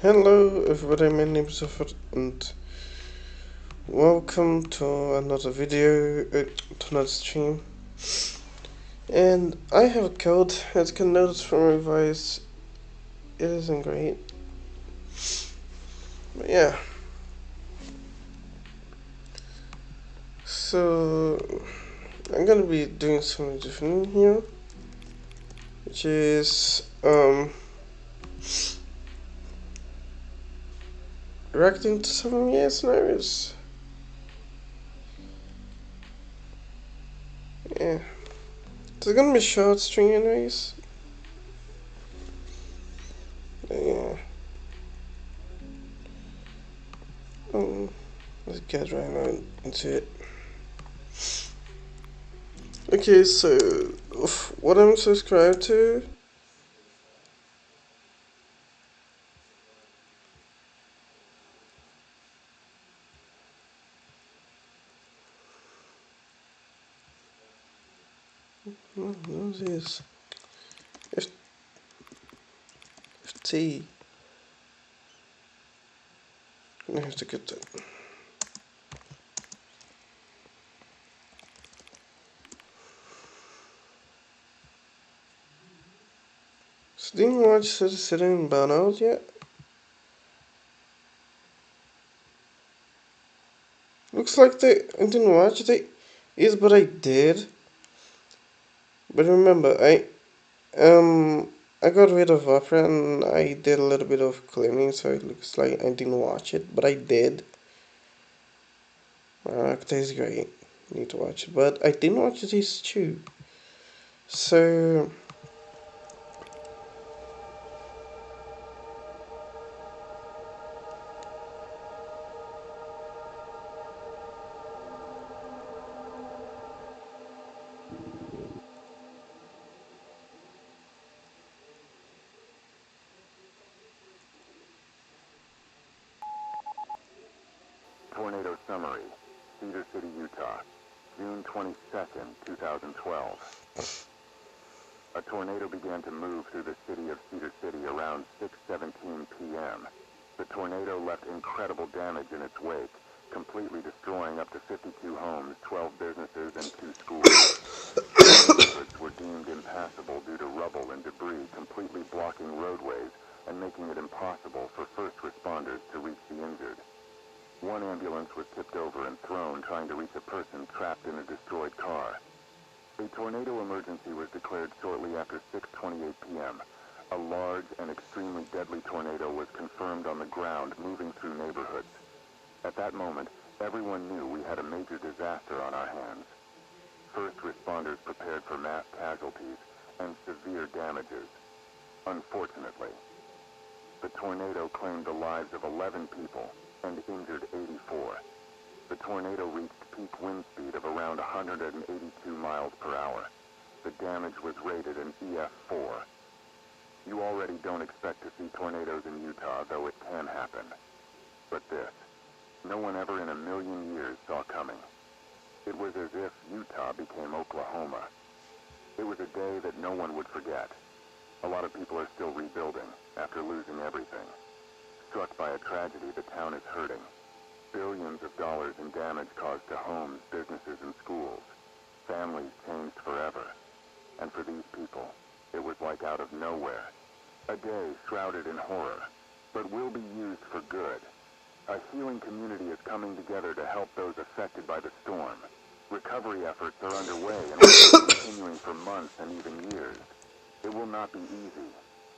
Hello everybody, my name is Zafar and welcome to another video, to another stream. And I have a code, as you can notice from my voice, it isn't great. But yeah. So, I'm gonna be doing something different here, which is, reacting to some of my scenarios. Yeah. It's gonna be a short stream anyways. Yeah. Let's get right now into it. Okay, so what I'm subscribed to. What is this? FT. I have to get that. So didn't you watch City and Burnout yet? Looks like I didn't watch it. Yes, but I did. But remember, I got rid of Opera and I did a little bit of cleaning, so it looks like I didn't watch it, but I did. It is great. Need to watch it, but I didn't watch this too. So Tornado summary, Cedar City, Utah, June 22nd, 2012. A tornado began to move through the city of Cedar City around 6:17 p.m. The tornado left incredible damage in its wake, completely destroying up to 52 homes, 12 businesses, and 2 schools. Neighborhoods were deemed impassable due to rubble and debris completely blocking roadways and making it impossible for first responders to reach the injured. One ambulance was tipped over and thrown trying to reach a person trapped in a destroyed car. A tornado emergency was declared shortly after 6:28 p.m. A large and extremely deadly tornado was confirmed on the ground moving through neighborhoods. At that moment, everyone knew we had a major disaster on our hands. First responders prepared for mass casualties and severe damages. Unfortunately, the tornado claimed the lives of 11 people and injured 84. The tornado reached peak wind speed of around 182 miles per hour. The damage was rated an EF4. You already don't expect to see tornadoes in Utah, though it can happen. But this, no one ever in a million years saw coming. It was as if Utah became Oklahoma. It was a day that no one would forget. A lot of people are still rebuilding after losing everything. Struck by a tragedy, the town is hurting. Billions of dollars in damage caused to homes, businesses, and schools. Families changed forever. And for these people, it was like out of nowhere. A day shrouded in horror, but will be used for good. A healing community is coming together to help those affected by the storm. Recovery efforts are underway and will be continuing for months and even years. It will not be easy.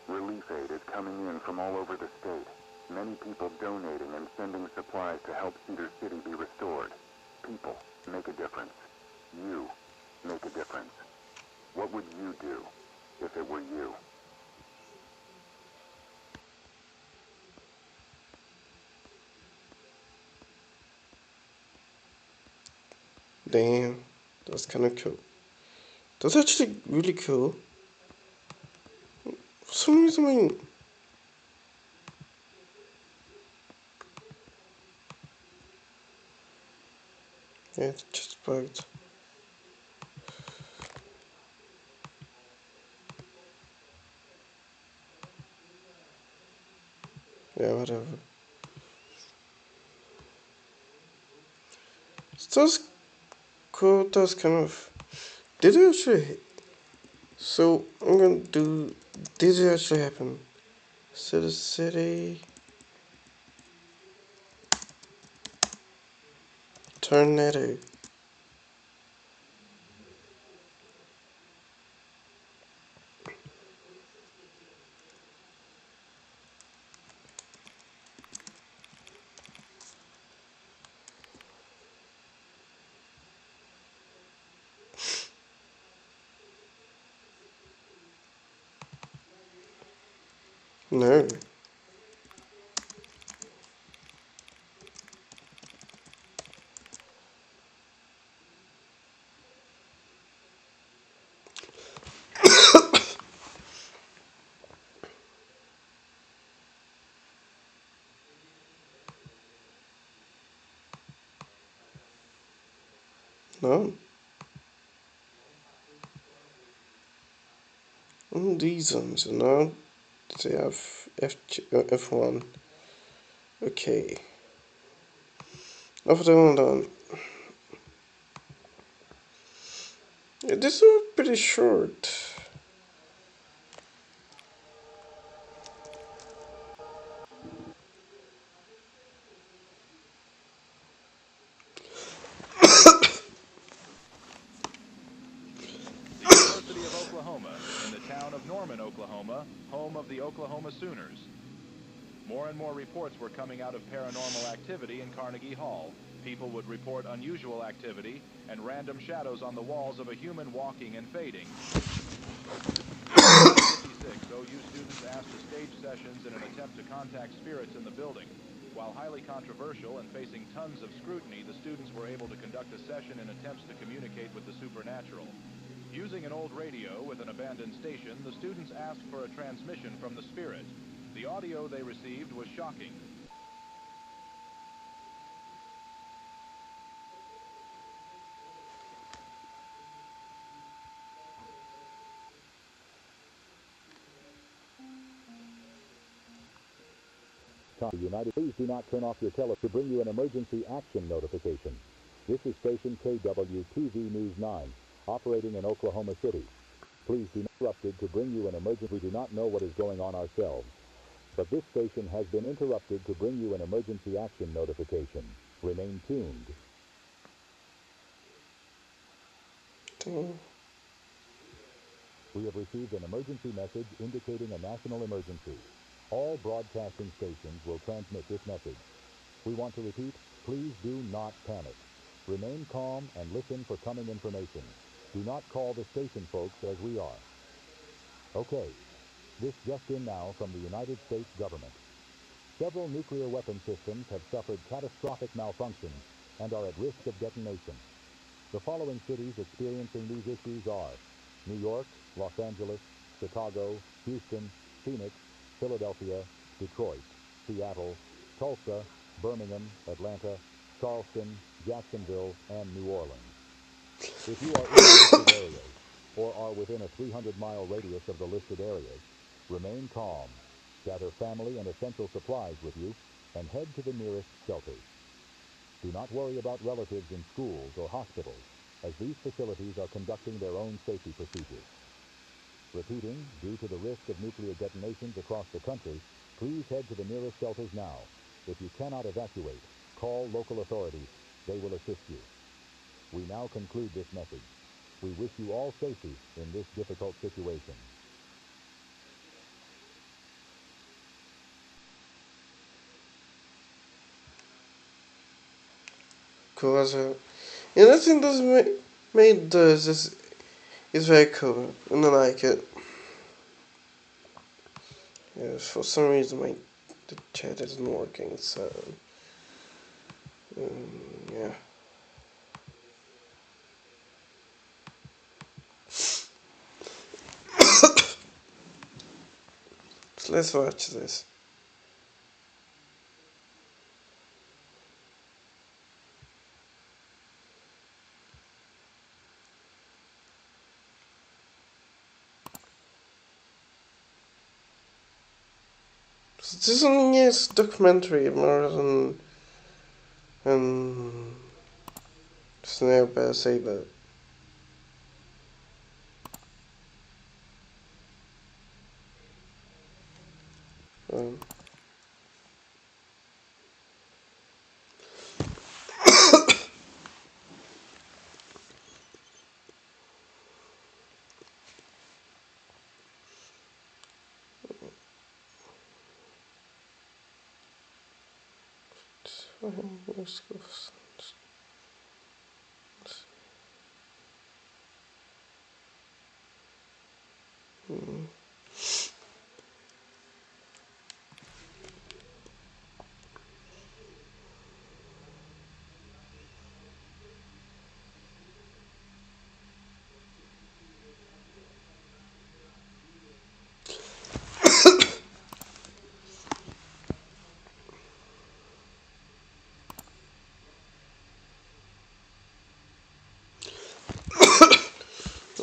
Relief aid is coming in from all over the state. Many people donating and sending supplies to help Cedar City be restored. People make a difference. You make a difference. What would you do if it were you? Damn, that's kind of cool. That's actually really cool. For some reason, yeah, it's just bugged. Yeah, whatever. So that's cool. That's kind of. Did it actually? So I'm gonna do. Did it actually happen? City tornado. No. No. These ones. No. They have F1. Okay. After one done. Yeah, this is pretty short. The University of Oklahoma, in the town of Norman, Oklahoma, home of the Oklahoma Sooners. More and more reports were coming out of paranormal activity in Carnegie Hall. People would report unusual activity and random shadows on the walls of a human walking and fading. In 1956, OU students asked to stage sessions in an attempt to contact spirits in the building. While highly controversial and facing tons of scrutiny, the students were able to conduct a session in attempts to communicate with the supernatural. Using an old radio with an abandoned station, the students asked for a transmission from the spirit. The audio they received was shocking. United, please do not turn off your telephone to bring you an emergency action notification. This is station KWTV News 9, operating in Oklahoma City. Please do not interrupted to bring you an emergency. We do not know what is going on ourselves, but this station has been interrupted to bring you an emergency action notification. Remain tuned. Damn. We have received an emergency message indicating a national emergency. All broadcasting stations will transmit this message. We want to repeat, please do not panic. Remain calm and listen for coming information. Do not call the station folks as we are. Okay, this just in now from the United States government. Several nuclear weapon systems have suffered catastrophic malfunctions and are at risk of detonation. The following cities experiencing these issues are New York, Los Angeles, Chicago, Houston, Phoenix, Philadelphia, Detroit, Seattle, Tulsa, Birmingham, Atlanta, Charleston, Jacksonville, and New Orleans. If you are in the listed areas, or are within a 300-mile radius of the listed areas, remain calm, gather family and essential supplies with you, and head to the nearest shelters. Do not worry about relatives in schools or hospitals, as these facilities are conducting their own safety procedures. Repeating, due to the risk of nuclear detonations across the country, please head to the nearest shelters now. If you cannot evacuate, call local authorities. They will assist you. We now conclude this message. We wish you all safety in this difficult situation. Cool as hell. Yeah, that thing does made does is very cool, and I like it. Yeah, for some reason the chat isn't working, so yeah. So let's watch this. This is only a documentary more than an scenario, but I say that. Um, let's go.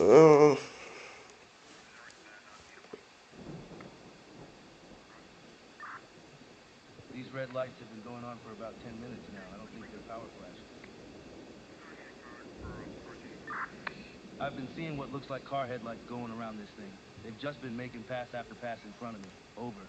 Uh, These red lights have been going on for about 10 minutes now. I don't think they're power flashes. I've been seeing what looks like car headlights going around this thing. They've just been making pass after pass in front of me. Over.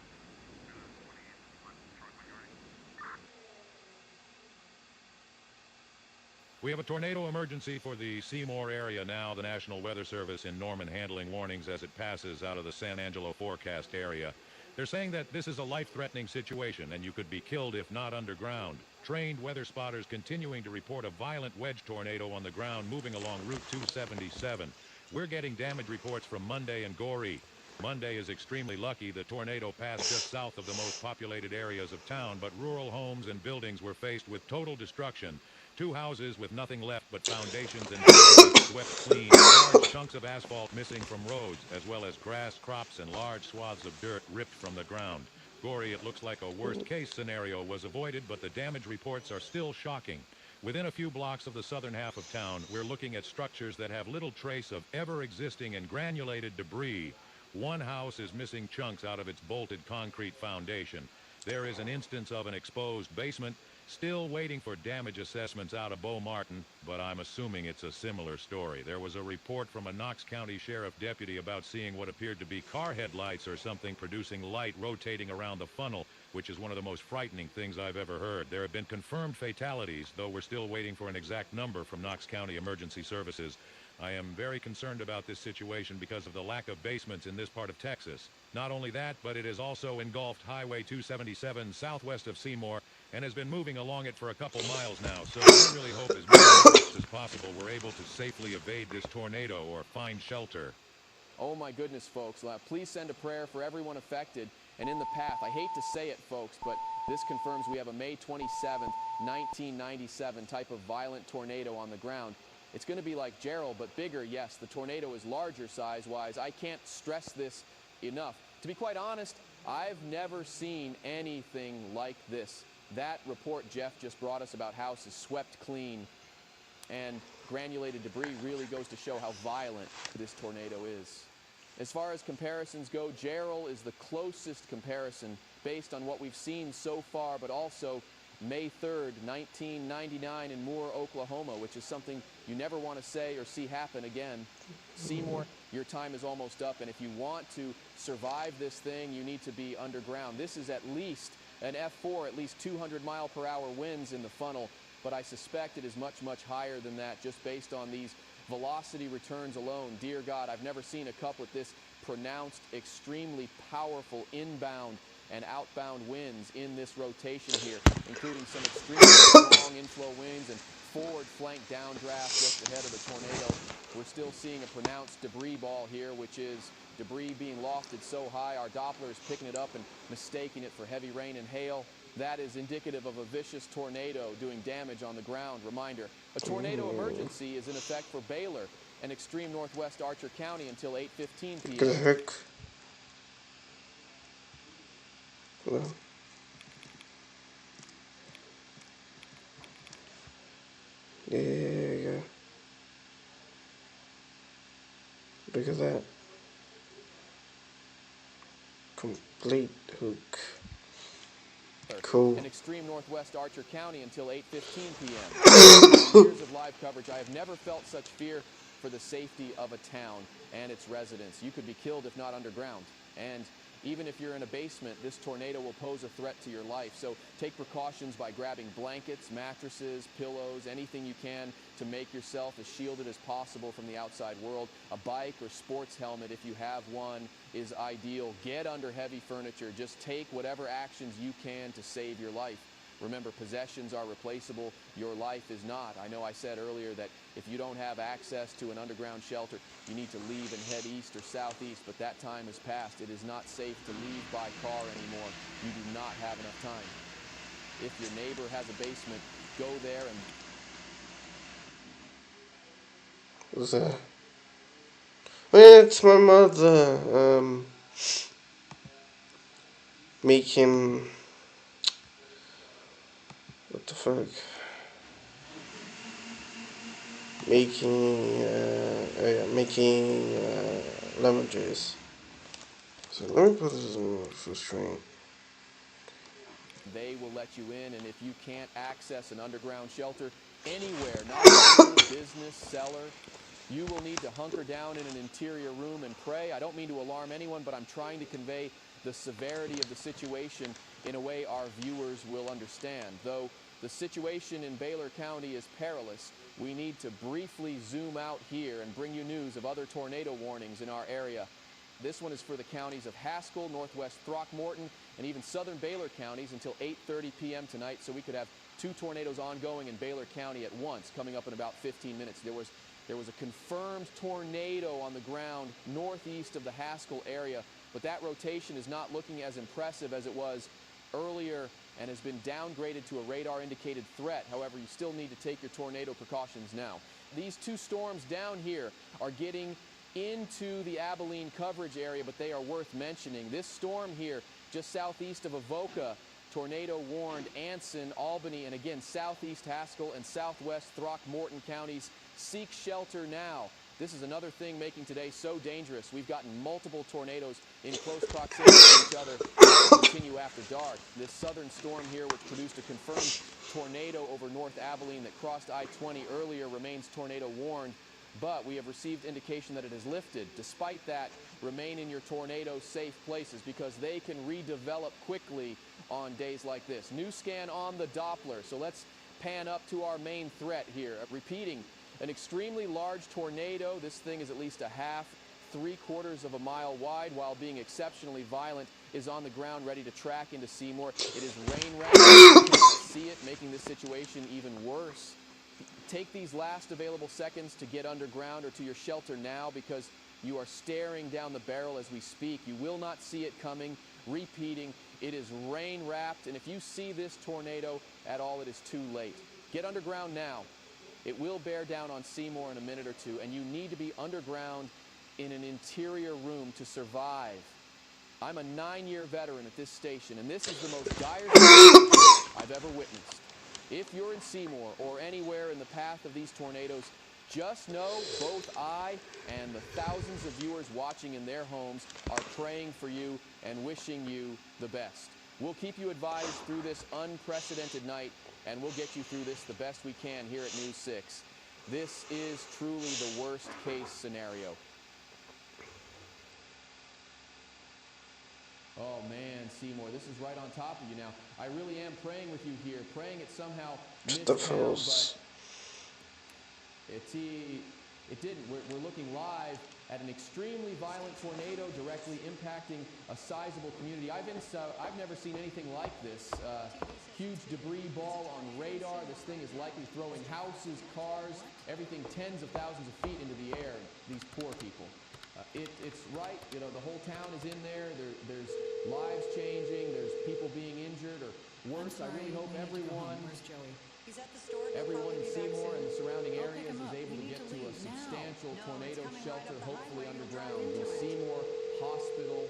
We have a tornado emergency for the Seymour area now. The National Weather Service in Norman handling warnings as it passes out of the San Angelo forecast area. They're saying that this is a life-threatening situation and you could be killed if not underground. Trained weather spotters continuing to report a violent wedge tornado on the ground moving along Route 277. We're getting damage reports from Monday and Goree. Monday is extremely lucky. The tornado passed just south of the most populated areas of town, but rural homes and buildings were faced with total destruction. 2 houses with nothing left but foundations and balconies swept clean, large chunks of asphalt missing from roads, as well as grass, crops, and large swaths of dirt ripped from the ground. Goree, it looks like a worst-case scenario was avoided, but the damage reports are still shocking. Within a few blocks of the southern half of town, we're looking at structures that have little trace of ever-existing and granulated debris. One house is missing chunks out of its bolted concrete foundation. There is an instance of an exposed basement. Still waiting for damage assessments out of Bo Martin, but I'm assuming it's a similar story. There was a report from a Knox County Sheriff deputy about seeing what appeared to be car headlights or something producing light rotating around the funnel, which is one of the most frightening things I've ever heard. There have been confirmed fatalities, though we're still waiting for an exact number from Knox County Emergency Services. I am very concerned about this situation because of the lack of basements in this part of Texas. Not only that, but it has also engulfed Highway 277 southwest of Seymour and has been moving along it for a couple miles now. So I really hope as many motorists as possible were able to safely evade this tornado or find shelter. Oh my goodness, folks. Please send a prayer for everyone affected and in the path. I hate to say it, folks, but this confirms we have a May 27th, 1997 type of violent tornado on the ground. It's going to be like Gerald, but bigger, yes. The tornado is larger size-wise. I can't stress this enough. To be quite honest, I've never seen anything like this. That report Jeff just brought us about houses swept clean and granulated debris really goes to show how violent this tornado is. As far as comparisons go, Gerald is the closest comparison based on what we've seen so far, but also May 3rd, 1999 in Moore, Oklahoma, which is something you never want to say or see happen again. Seymour, your time is almost up, and if you want to survive this thing, you need to be underground. This is at least an F4, at least 200-mile-per-hour winds in the funnel, but I suspect it is much, much higher than that just based on these velocity returns alone. Dear God, I've never seen a cup with this pronounced, extremely powerful inbound and outbound winds in this rotation here, including some extremely strong inflow winds and forward flank downdraft just ahead of the tornado. We're still seeing a pronounced debris ball here, which is debris being lofted so high our Doppler is picking it up and mistaking it for heavy rain and hail. That is indicative of a vicious tornado doing damage on the ground. Reminder, a tornado emergency is in effect for Baylor and extreme northwest Archer County until 8:15 what p.m. the heck? Well, yeah. Look at that. Complete hook. Cool. and extreme northwest Archer County until 8:15 p.m. In years of live coverage, I have never felt such fear for the safety of a town and its residents. You could be killed if not underground. And even if you're in a basement, this tornado will pose a threat to your life. So take precautions by grabbing blankets, mattresses, pillows, anything you can to make yourself as shielded as possible from the outside world. A bike or sports helmet, if you have one, is ideal. Get under heavy furniture. Just take whatever actions you can to save your life. Remember, possessions are replaceable. Your life is not. I know I said earlier that if you don't have access to an underground shelter, you need to leave and head east or southeast, but that time has passed. It is not safe to leave by car anymore. You do not have enough time. If your neighbor has a basement, go there and... What's that? It's my mother, making... What the fuck? Making lemon juice. So let me put this in full screen. They will let you in, and if you can't access an underground shelter anywhere, not a business, cellar, you will need to hunker down in an interior room and pray. I don't mean to alarm anyone, but I'm trying to convey the severity of the situation in a way our viewers will understand. Though the situation in Baylor County is perilous, we need to briefly zoom out here and bring you news of other tornado warnings in our area. This one is for the counties of Haskell, Northwest Throckmorton, and even southern Baylor counties until 8:30 p.m. tonight, so we could have 2 tornadoes ongoing in Baylor County at once, coming up in about 15 minutes. There was a confirmed tornado on the ground northeast of the Haskell area, but that rotation is not looking as impressive as it was earlier and has been downgraded to a radar-indicated threat. However, you still need to take your tornado precautions now. These 2 storms down here are getting into the Abilene coverage area, but they are worth mentioning. This storm here, just southeast of Avoca, tornado warned Anson, Albany, and again, southeast Haskell and southwest Throckmorton counties. Seek shelter now. This is another thing making today so dangerous. We've gotten multiple tornadoes in close proximity to each other that will continue after dark. This southern storm here, which produced a confirmed tornado over North Abilene that crossed I-20 earlier, remains tornado warned, but we have received indication that it has lifted. Despite that, remain in your tornado safe places because they can redevelop quickly on days like this. New scan on the Doppler. So let's pan up to our main threat here. Repeating, an extremely large tornado. This thing is at least a half, 3/4 of a mile wide, while being exceptionally violent, is on the ground ready to track into Seymour. It is rain wrapped. You cannot see it, making this situation even worse. Take these last available seconds to get underground or to your shelter now because you are staring down the barrel as we speak. You will not see it coming. Repeating, it is rain wrapped, and if you see this tornado at all, it is too late. Get underground now. It will bear down on Seymour in a minute or two, and you need to be underground in an interior room to survive. I'm a 9-year veteran at this station, and this is the most dire situation I've ever witnessed. If you're in Seymour or anywhere in the path of these tornadoes, just know both I and the thousands of viewers watching in their homes are praying for you and wishing you the best. We'll keep you advised through this unprecedented night, and we'll get you through this the best we can here at News 6. This is truly the worst case scenario. Oh man, Seymour, this is right on top of you now. I really am praying with you here, praying it somehow missed town, but it didn't. We're looking live at an extremely violent tornado directly impacting a sizable community. I've never seen anything like this. Huge debris ball on radar. This thing is likely throwing houses, cars, everything tens of thousands of feet into the air. These poor people. It's right, the whole town is in there. There's lives changing. There's people being injured or worse. I really hope everyone in Seymour and the surrounding areas is able to get to a substantial tornado shelter, hopefully underground. The Seymour Hospital,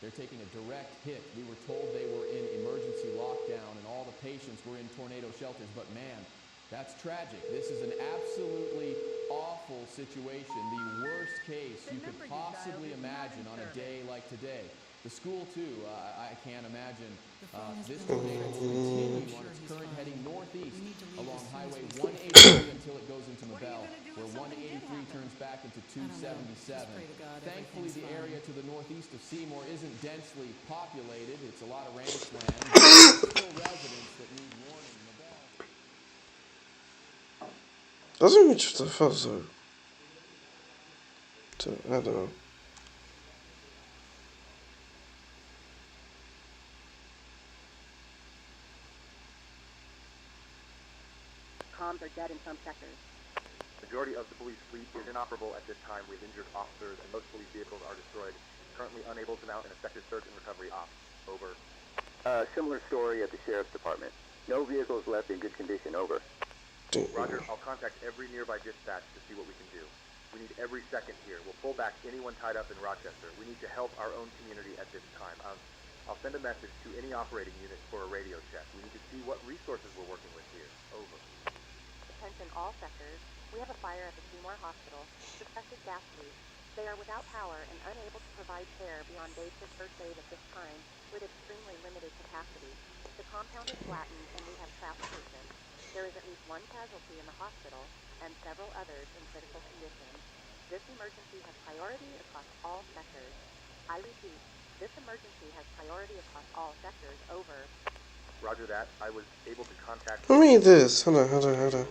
they're taking a direct hit. We were told they were in emergency lockdown and all the patients were in tornado shelters, but man, that's tragic. This is an absolutely awful situation, the worst case you could possibly imagine on a day like today. The school, too, I can't imagine. This tornado will continue on its current heading northeast along Highway 183 until it goes into Mabel, where 183 turns back into 277. Thankfully, the area to the northeast of Seymour isn't densely populated. It's a lot of ranch land, but there's still residents that need warning. Mabel. Doesn't reach the fuzzer. I don't know. Comms are dead in some sectors. Majority of the police fleet is inoperable at this time. We have injured officers and most police vehicles are destroyed. Currently unable to mount an effective search and recovery op. Over. Similar story at the sheriff's department. No vehicles left in good condition. Over. Roger, I'll contact every nearby dispatch to see what we can do. We need every second here. We'll pull back anyone tied up in Rochester. We need to help our own community at this time. I'll send a message to any operating unit for a radio check. We need to see what resources we're working with here. Over. Attention all sectors. We have a fire at the Seymour Hospital. Suspected gas leak. They are without power and unable to provide care beyond basic first aid at this time with extremely limited capacity. The compound is flattened and we have trapped patients. There is at least one casualty in the hospital and several others in critical condition. This emergency has priority across all sectors. I repeat, this emergency has priority across all sectors. Over. Roger that. I was able to contact... Who made this? Hold on. Who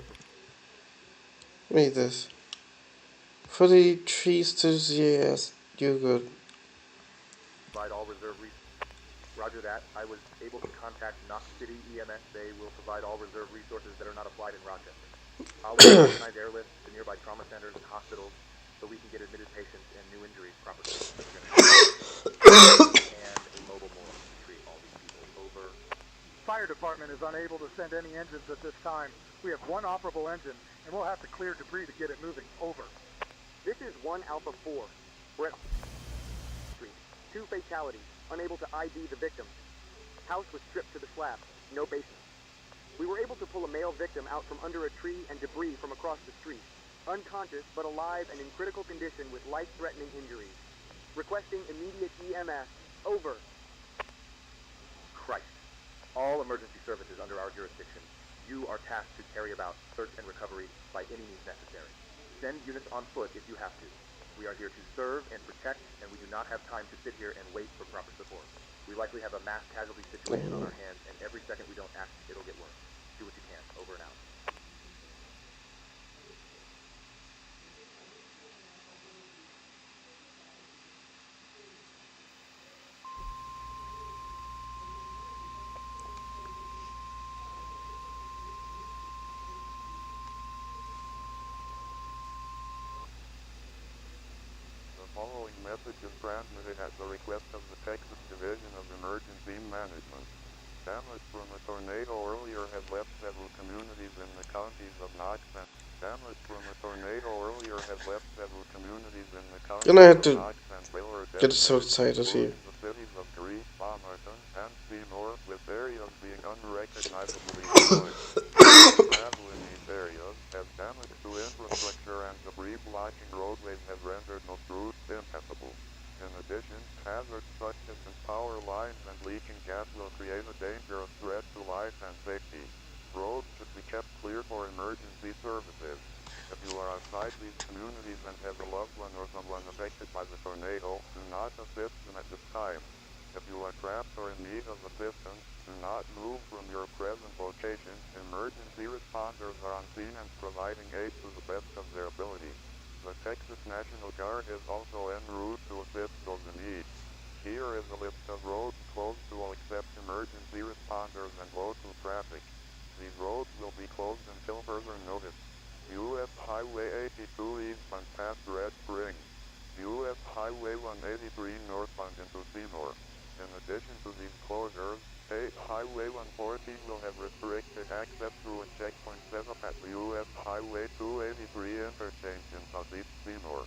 made this? For the trees to yes, you good. Provide all reserve resources. Roger that. I was able to contact Knox City EMS. They will provide all reserve resources that are not applied in Rochester. I'll organize airlift to nearby trauma centers and hospitals so we can get admitted patients and new injuries properly. And a mobile morgue to treat all these people. Over. Fire department is unable to send any engines at this time. We have one operable engine, and we'll have to clear debris to get it moving. Over. This is 1 Alpha 4. We're at Street. 2 fatalities. Unable to ID the victims. House was stripped to the slab. No basement. We were able to pull a male victim out from under a tree and debris from across the street. Unconscious, but alive and in critical condition with life-threatening injuries. Requesting immediate EMS. Over. Christ. All emergency services under our jurisdiction. You are tasked to carry about search and recovery by any means necessary. Send units on foot if you have to. We are here to serve and protect, and we do not have time to sit here and wait for proper support. We likely have a mass casualty situation on our hands, and every second we don't act, it'll get worse. Do what you can. Over and out. The following message is transmitted at the request of the Texas Division of Emergency Management. Damage from a tornado earlier has left several communities in the counties of Knox and Gonna have to Knox and Willard, get so excited here. the cities of Greece, Palmerton, and Seymour, with areas being unrecognizably destroyed. Travel in these areas has damage to infrastructure and debris blocking roadways have rendered most routes impassable. In addition, hazards such as power lines and leaking gas will create a dangerous threat to life and safety. Roads should be kept clear for emergency services. If you are outside these communities and have a loved one or someone affected by the tornado, do not assist them at this time. If you are trapped or in need of assistance, do not move from your present location. Emergency responders are on scene and providing aid to the best of their ability. The Texas National Guard is also en route to assist those in need. Here is a list of roads closed to all except emergency responders and local traffic. These roads will be closed until further notice. U.S. Highway 82 eastbound past Red Spring. U.S. Highway 183 northbound into Seymour. In addition to these closures, State Highway 140 will have restricted access through a checkpoint set up at the U.S. Highway 283 interchange in southeast Seymour.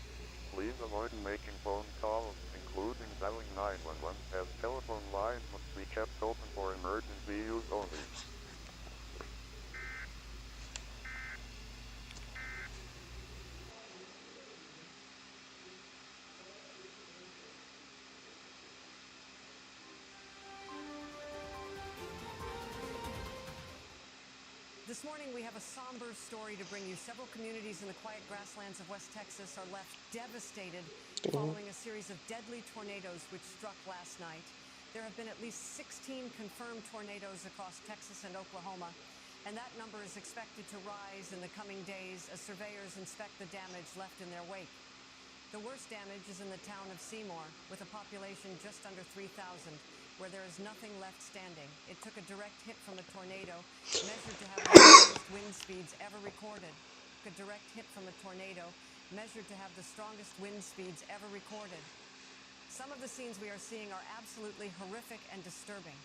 Please avoid making phone calls, including dialing 911, as telephone lines must be kept open for emergency use only. This morning we have a somber story to bring you. Several communities in the quiet grasslands of West Texas are left devastated following a series of deadly tornadoes which struck last night. There have been at least 16 confirmed tornadoes across Texas and Oklahoma, and that number is expected to rise in the coming days as surveyors inspect the damage left in their wake. The worst damage is in the town of Seymour, with a population just under 3,000, where there is nothing left standing. It took a direct hit from a tornado, measured to have the strongest wind speeds ever recorded. A direct hit from a tornado, measured to have the strongest wind speeds ever recorded. Some of the scenes we are seeing are absolutely horrific and disturbing.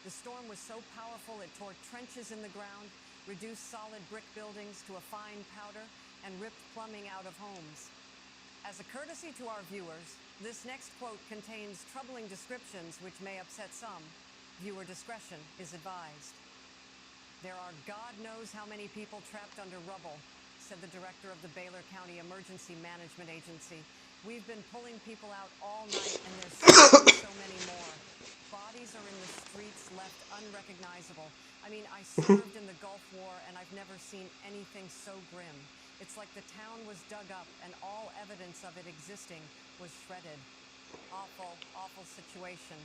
The storm was so powerful it tore trenches in the ground, reduced solid brick buildings to a fine powder, and ripped plumbing out of homes. As a courtesy to our viewers, this next quote contains troubling descriptions which may upset some. Viewer discretion is advised. There are God knows how many people trapped under rubble, said the director of the Baylor County Emergency Management Agency. We've been pulling people out all night, and there's so many more. Bodies are in the streets, left unrecognizable. I mean, I served in the Gulf War, and I've never seen anything so grim. It's like the town was dug up, and all evidence of it existing was shredded. Awful, awful situation.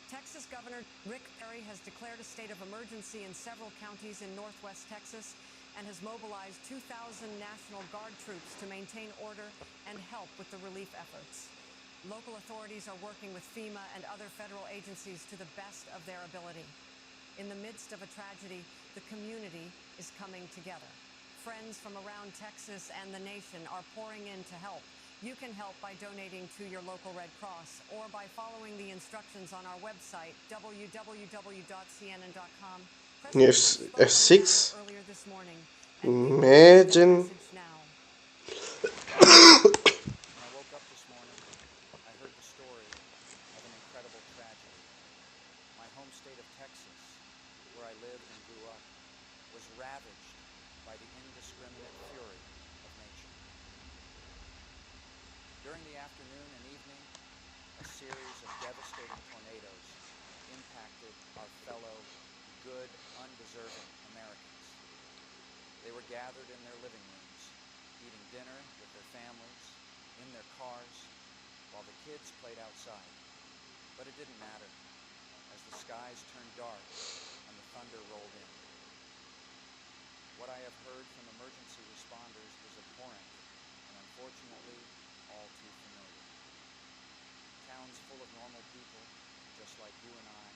Texas Governor Rick Perry has declared a state of emergency in several counties in northwest Texas and has mobilized 2,000 National Guard troops to maintain order and help with the relief efforts. Local authorities are working with FEMA and other federal agencies to the best of their ability. In the midst of a tragedy, the community is coming together. Friends from around Texas and the nation are pouring in to help. You can help by donating to your local Red Cross or by following the instructions on our website, www.cnn.com. Yes, a 6. Earlier this morning. Imagine. When I woke up this morning, I heard the story of an incredible tragedy. My home state of Texas, where I lived and grew up, was ravaged by the indiscriminate fury of nature. During the afternoon and evening, a series of devastating tornadoes impacted our fellow good, undeserving Americans. They were gathered in their living rooms, eating dinner with their families, in their cars, while the kids played outside. But it didn't matter, as the skies turned dark and the thunder rolled in. What I have heard from emergency responders is abhorrent and unfortunately all too familiar. Towns full of normal people, just like you and I,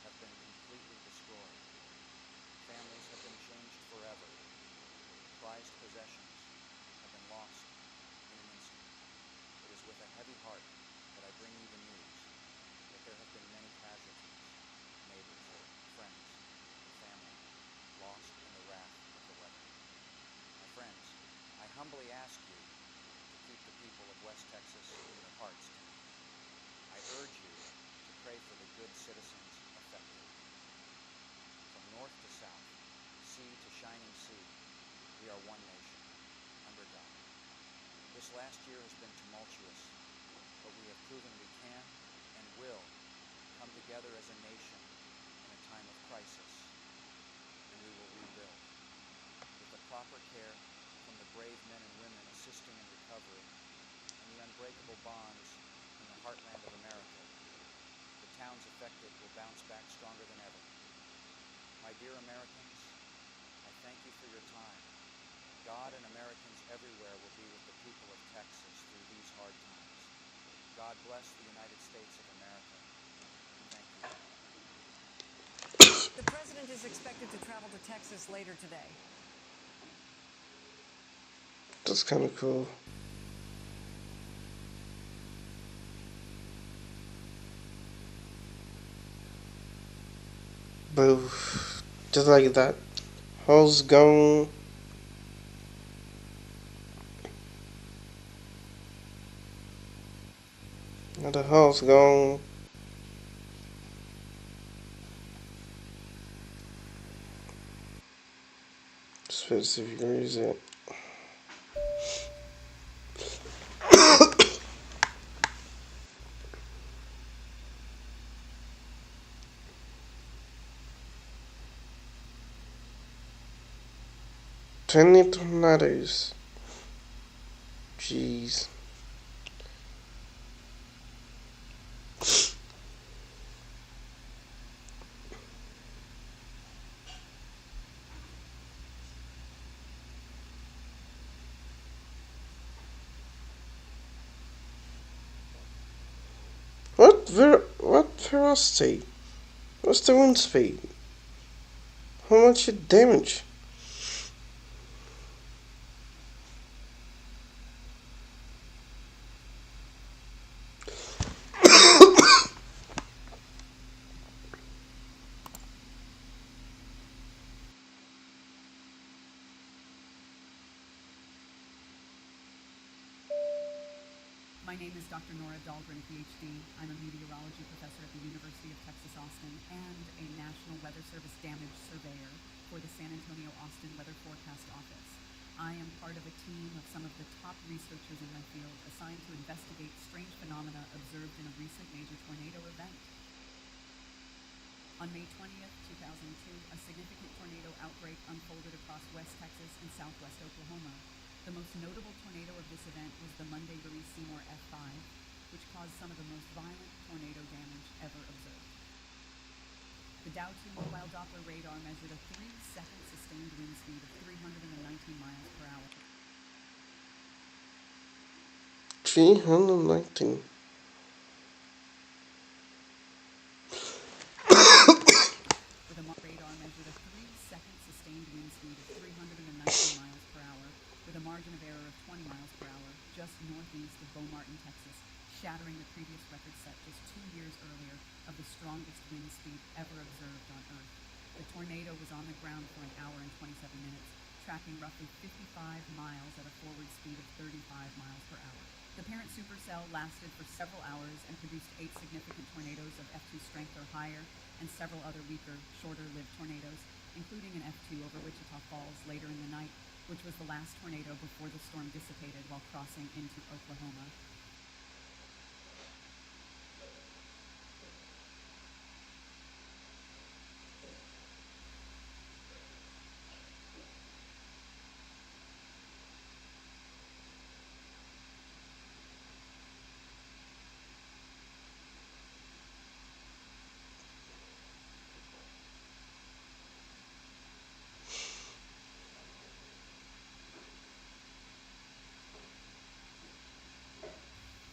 have been completely destroyed. Families have been changed forever. Prized possessions have been lost in an instant. It is with a heavy heart that I bring you the news that there have been many casualties, neighbors, friends, and family lost in the wrath of the weather. My friends, I humbly ask you to keep the people of West Texas in your hearts tonight. I urge you to pray for the good citizens affected. From north to south, sea to shining sea, we are one nation, under God. This last year has been tumultuous, but we have proven we can and will come together as a nation in a time of crisis, and we will rebuild. With the proper care from the brave men and women assisting in recovery and the unbreakable bonds in the heartland of America, the towns affected will bounce back stronger than ever. My dear Americans, I thank you for your time. God and Americans everywhere will be with the people of Texas through these hard times. God bless the United States of America. Thank you. The president is expected to travel to Texas later today. That's kind of cool. Boof. Just like that. House gone. Another house gone. Specific reason. 20 tornadoes. Jeez. What velocity? What's the wind speed? How much damage? My name is Dr. Nora Dahlgren, PhD. I'm a meteorology professor at the University of Texas Austin and a National Weather Service damage surveyor for the San Antonio Austin Weather Forecast Office. I am part of a team of some of the top researchers in my field assigned to investigate strange phenomena observed in a recent major tornado event. On May 20th, 2002, a significant tornado outbreak unfolded across West Texas and southwest Oklahoma. The most notable tornado of this event was the Monday-Louis Seymour F5, which caused some of the most violent tornado damage ever observed. The Dow 2 mobile Doppler radar measured a 3-second sustained wind speed of 319 miles per hour. 319. With a radar measured a 3-second sustained wind speed of 319 miles per hour, with a margin of error of 20 miles per hour, just northeast of Beaumartin, Texas, shattering the previous record set just 2 years earlier of the strongest wind speed ever observed on Earth. The tornado was on the ground for an hour and 27 minutes, tracking roughly 55 miles at a forward speed of 35 miles per hour. The parent supercell lasted for several hours and produced 8 significant tornadoes of F2 strength or higher, and several other weaker, shorter-lived tornadoes, including an F2 over Wichita Falls later in the night, which was the last tornado before the storm dissipated while crossing into Oklahoma.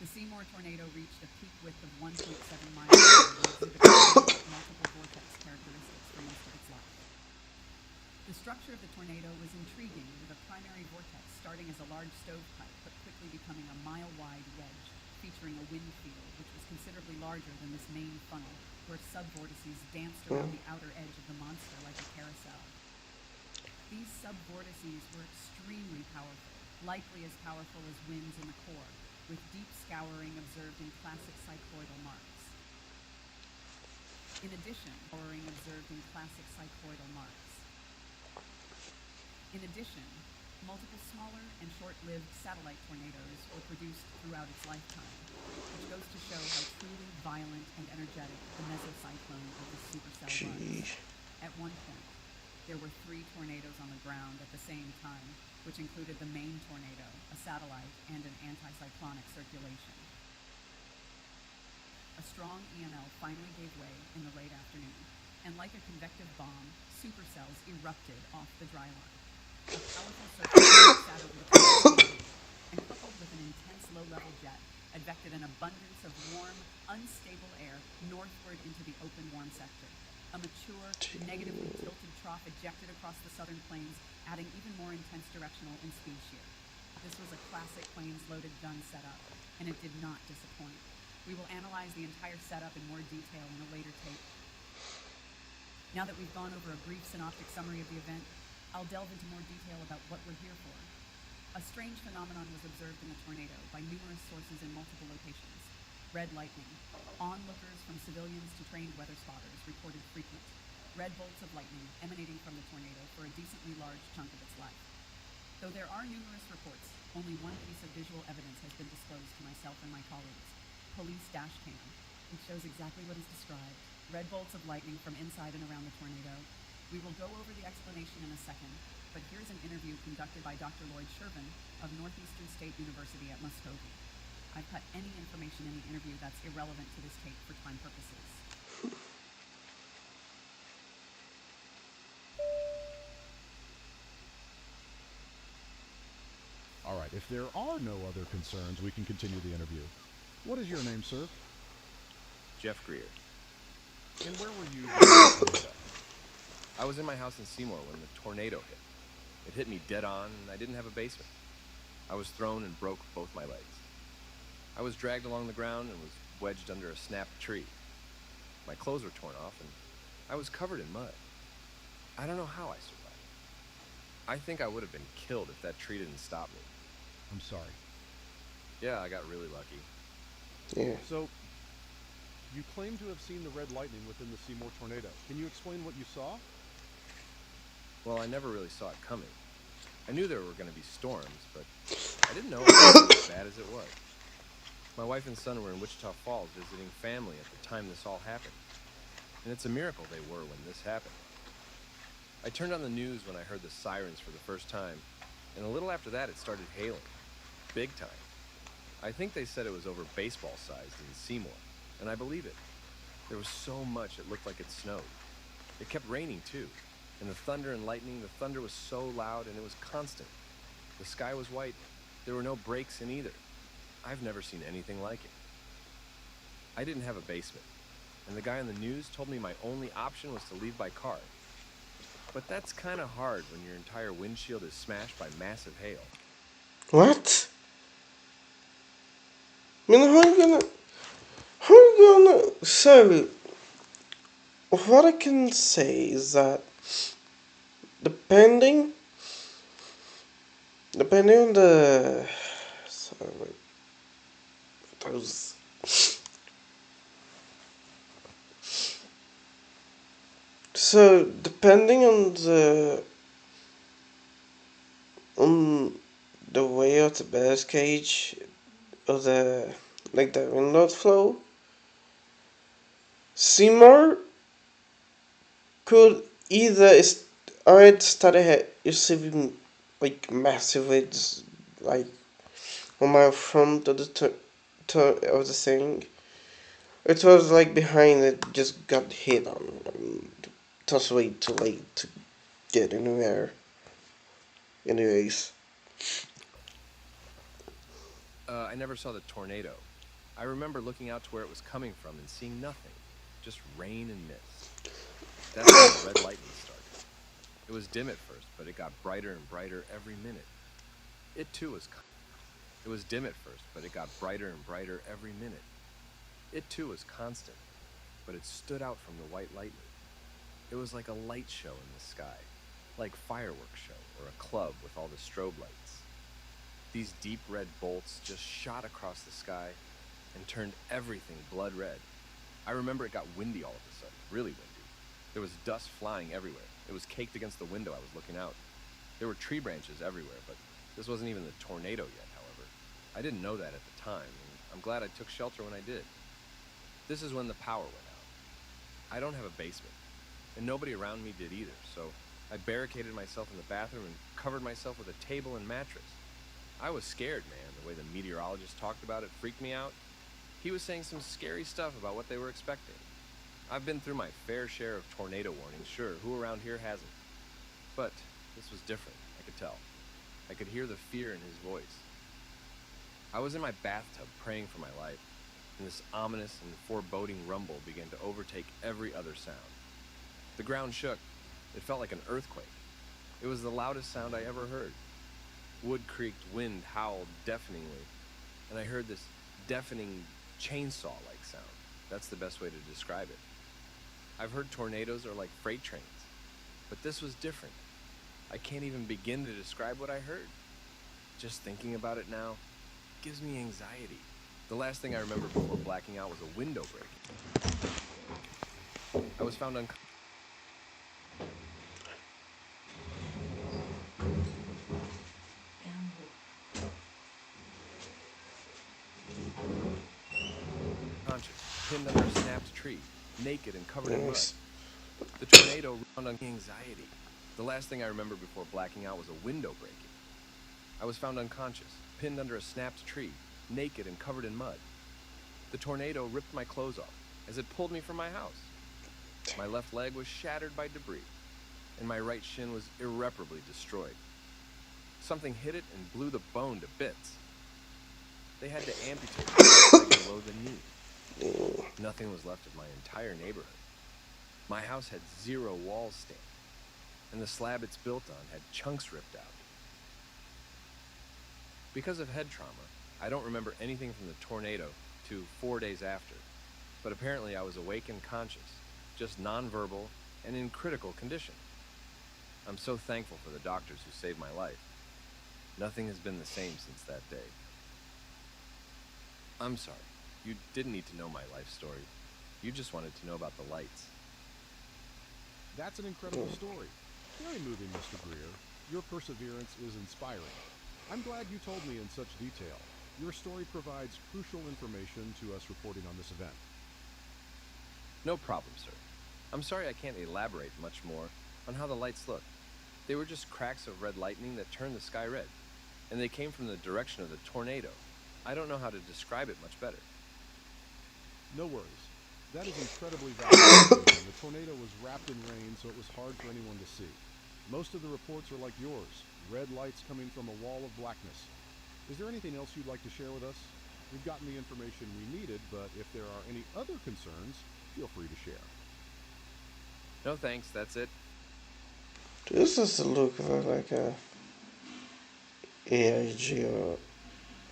The Seymour tornado reached a peak width of 1.7 miles and exhibited multiple vortex characteristics for most of its life. The structure of the tornado was intriguing, with a primary vortex starting as a large stovepipe but quickly becoming a mile-wide wedge, featuring a wind field which was considerably larger than this main funnel, where subvortices danced around the outer edge of the monster like a carousel. These subvortices were extremely powerful, likely as powerful as winds in the core, with deep scouring observed in classic cycloidal marks. In addition, multiple smaller and short-lived satellite tornadoes were produced throughout its lifetime, which goes to show how truly violent and energetic the mesocyclone of the supercell was. At one point, there were 3 tornadoes on the ground at the same time, which included the main tornado, a satellite, and an anticyclonic circulation. A strong EML finally gave way in the late afternoon, and like a convective bomb, supercells erupted off the dry line. A powerful circulation sat over the tornado, and coupled with an intense low-level jet, advected an abundance of warm, unstable air northward into the open warm sector. A mature, negatively tilted trough ejected across the southern plains, adding even more intense directional and speed shear. This was a classic planes-loaded gun setup, and it did not disappoint. We will analyze the entire setup in more detail in a later tape. Now that we've gone over a brief synoptic summary of the event, I'll delve into more detail about what we're here for. A strange phenomenon was observed in the tornado by numerous sources in multiple locations. Red lightning. Onlookers from civilians to trained weather spotters reported frequent red bolts of lightning emanating from the tornado for a decently large chunk of its life. Though there are numerous reports, only one piece of visual evidence has been disclosed to myself and my colleagues. Police dash cam, which shows exactly what is described. Red bolts of lightning from inside and around the tornado. We will go over the explanation in a second, but here's an interview conducted by Dr. Lloyd Shervin of Northeastern State University at Muskogee. I've cut any information in the interview that's irrelevant to this tape for time purposes. All right, if there are no other concerns, we can continue the interview. What is your name, sir? Jeff Greer. And where were you during the tornado? I was in my house in Seymour when the tornado hit. It hit me dead on, and I didn't have a basement. I was thrown and broke both my legs. I was dragged along the ground and was wedged under a snapped tree. My clothes were torn off, and I was covered in mud. I don't know how I survived. I think I would have been killed if that tree didn't stop me. I'm sorry. Yeah, I got really lucky. Yeah. So, you claim to have seen the red lightning within the Seymour tornado. Can you explain what you saw? Well, I never really saw it coming. I knew there were going to be storms, but I didn't know it was as bad as it was. My wife and son were in Wichita Falls visiting family at the time this all happened. And it's a miracle they were when this happened. I turned on the news when I heard the sirens for the first time, and a little after that it started hailing. Big time. I think they said it was over baseball-sized in Seymour, and I believe it. There was so much it looked like it snowed. It kept raining too, and the thunder and lightning, the thunder was so loud and it was constant. The sky was white. There were no breaks in either. I've never seen anything like it. I didn't have a basement, and the guy on the news told me my only option was to leave by car. But that's kind of hard when your entire windshield is smashed by massive hail. What? I mean, how you gonna, so, what I can say is that, depending on the, sorry, wait, that was, so, depending on the way of the bass cage, or like the wind flow, Seymour could either already started receiving like massive hits, like 1 mile from of the thing. It was like behind it, just got hit on. It was way too late to get anywhere. Anyways. I never saw the tornado. I remember looking out to where it was coming from and seeing nothing, just rain and mist. That's when the red lightning started. It was dim at first, but it got brighter and brighter every minute. It too was. It was dim at first, but it got brighter and brighter every minute. It too was constant, but it stood out from the white lightning. It was like a light show in the sky, like fireworks show or a club with all the strobe lights. These deep red bolts just shot across the sky and turned everything blood red. I remember it got windy all of a sudden, really windy. There was dust flying everywhere. It was caked against the window I was looking out. There were tree branches everywhere, but this wasn't even the tornado yet, however. I didn't know that at the time, and I'm glad I took shelter when I did. This is when the power went out. I don't have a basement, and nobody around me did either, so I barricaded myself in the bathroom and covered myself with a table and mattress. I was scared, man. The way the meteorologist talked about it freaked me out. He was saying some scary stuff about what they were expecting. I've been through my fair share of tornado warnings, sure, who around here hasn't? But this was different, I could tell. I could hear the fear in his voice. I was in my bathtub praying for my life, and this ominous and foreboding rumble began to overtake every other sound. The ground shook. It felt like an earthquake. It was the loudest sound I ever heard. Wood creaked, wind howled deafeningly, and I heard this deafening chainsaw-like sound. That's the best way to describe it. I've heard tornadoes are like freight trains, but this was different. I can't even begin to describe what I heard. Just thinking about it now gives me anxiety. The last thing I remember before blacking out was a window breaking. I was found unconscious. Pinned under a snapped tree, naked and covered in mud. The tornado round on anxiety. The last thing I remember before blacking out was a window breaking. I was found unconscious, pinned under a snapped tree, naked and covered in mud. The tornado ripped my clothes off as it pulled me from my house. My left leg was shattered by debris, and my right shin was irreparably destroyed. Something hit it and blew the bone to bits. They had to amputate my leg below the knee. Nothing was left of my entire neighborhood. My house had 0 walls standing, and the slab it's built on had chunks ripped out. Because of head trauma, I don't remember anything from the tornado to 4 days after, but apparently I was awake and conscious, just nonverbal and in critical condition. I'm so thankful for the doctors who saved my life. Nothing has been the same since that day. I'm sorry. You didn't need to know my life story. You just wanted to know about the lights. That's an incredible story. Very moving, Mr. Greer. Your perseverance is inspiring. I'm glad you told me in such detail. Your story provides crucial information to us reporting on this event. No problem, sir. I'm sorry I can't elaborate much more on how the lights look. They were just cracks of red lightning that turned the sky red, and they came from the direction of the tornado. I don't know how to describe it much better. No worries. That is incredibly valuable. The tornado was wrapped in rain, so it was hard for anyone to see. Most of the reports are like yours, red lights coming from a wall of blackness. Is there anything else you'd like to share with us? We've gotten the information we needed, but if there are any other concerns, feel free to share. No thanks, that's it. This is the look of like a AIG or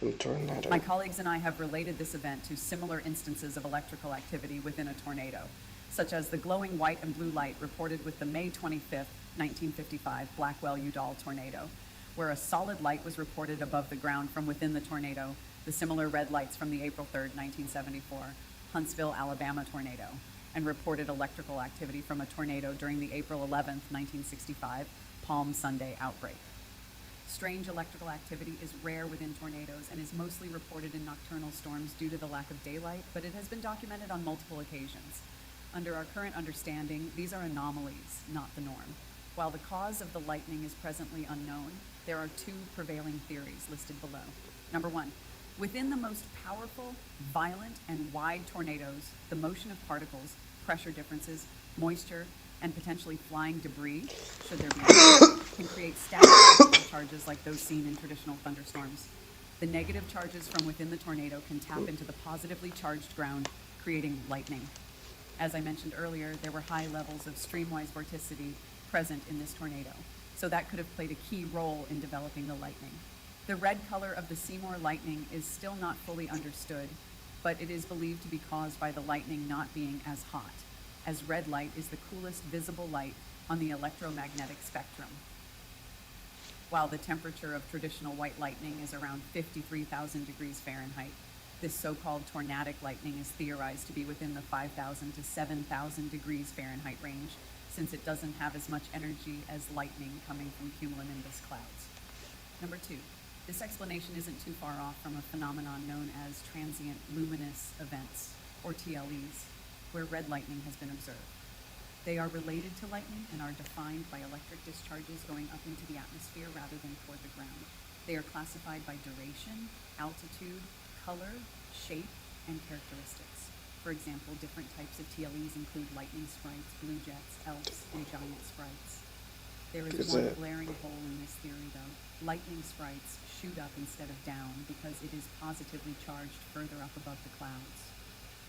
a tornado. My colleagues and I have related this event to similar instances of electrical activity within a tornado, such as the glowing white and blue light reported with the May 25th, 1955 Blackwell-Udall tornado, where a solid light was reported above the ground from within the tornado, the similar red lights from the April 3rd, 1974 Huntsville, Alabama tornado, and reported electrical activity from a tornado during the April 11th, 1965 Palm Sunday outbreak. Strange electrical activity is rare within tornadoes and is mostly reported in nocturnal storms due to the lack of daylight, but it has been documented on multiple occasions. Under our current understanding, these are anomalies, not the norm. While the cause of the lightning is presently unknown, there are 2 prevailing theories listed below. Number 1, within the most powerful, violent, and wide tornadoes, the motion of particles, pressure differences, moisture, and potentially flying debris, should there be any, can create static electrical charges like those seen in traditional thunderstorms. The negative charges from within the tornado can tap into the positively charged ground, creating lightning. As I mentioned earlier, there were high levels of streamwise vorticity present in this tornado, so that could have played a key role in developing the lightning. The red color of the Seymour lightning is still not fully understood, but it is believed to be caused by the lightning not being as hot, as red light is the coolest visible light on the electromagnetic spectrum. While the temperature of traditional white lightning is around 53,000 degrees Fahrenheit, this so-called tornadic lightning is theorized to be within the 5,000 to 7,000 degrees Fahrenheit range, since it doesn't have as much energy as lightning coming from cumulonimbus clouds. Number 2, this explanation isn't too far off from a phenomenon known as transient luminous events, or TLEs, where red lightning has been observed. They are related to lightning and are defined by electric discharges going up into the atmosphere rather than toward the ground. They are classified by duration, altitude, color, shape, and characteristics. For example, different types of TLEs include lightning sprites, blue jets, elves, and giant sprites. There is one glaring hole in this theory, though. Lightning sprites shoot up instead of down because it is positively charged further up above the clouds.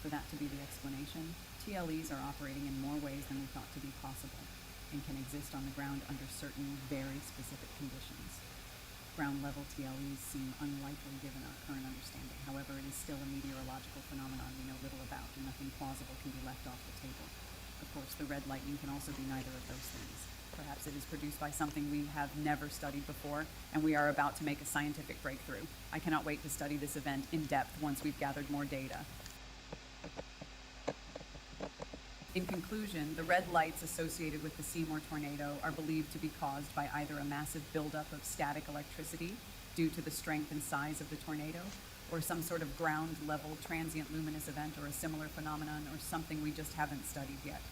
For that to be the explanation, TLEs are operating in more ways than we thought to be possible and can exist on the ground under certain very specific conditions. Ground-level TLEs seem unlikely given our current understanding. However, it is still a meteorological phenomenon we know little about, and nothing plausible can be left off the table. Of course, the red lightning can also be neither of those things. Perhaps it is produced by something we have never studied before, and we are about to make a scientific breakthrough. I cannot wait to study this event in depth once we've gathered more data. In conclusion, the red lights associated with the Seymour tornado are believed to be caused by either a massive buildup of static electricity due to the strength and size of the tornado, or some sort of ground-level transient luminous event or a similar phenomenon, or something we just haven't studied yet.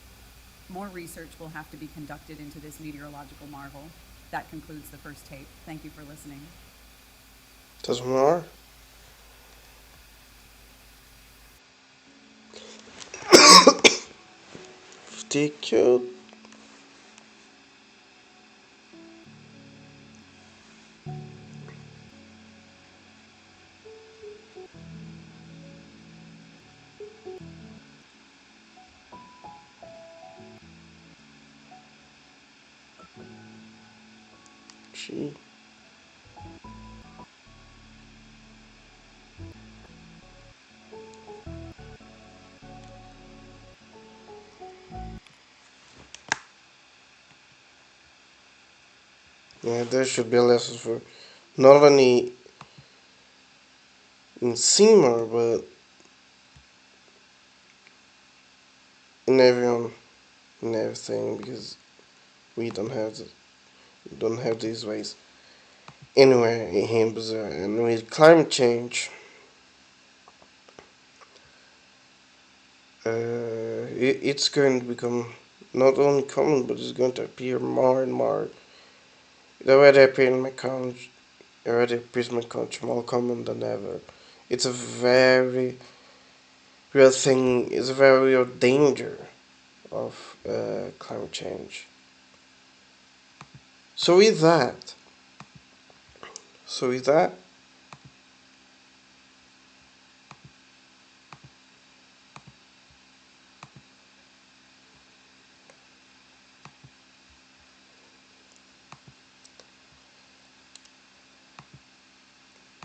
More research will have to be conducted into this meteorological marvel. That concludes the first tape. Thank you for listening. There's more. Stay cute. Gee. Yeah, there should be lessons for not only in Seymour, but in everyone, in everything, because we don't have these ways anywhere in Brazil. And with climate change, it's going to become not only common, but it's going to appear more and more. It already appeared in my country. It already appears in my country more common than ever. It's a very real thing. It's a very real danger of climate change. So with that, so with that,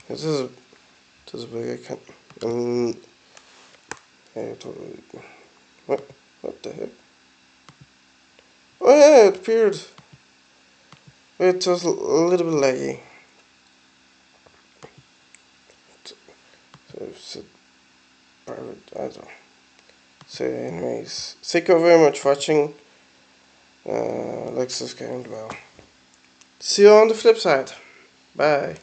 this is big. I can't. Yeah, totally. What the heck? Oh yeah, it appeared. It was a little bit laggy. So it's private. I don't know. So anyways, thank you very much for watching. Like, subscribe, and well. See you on the flip side. Bye.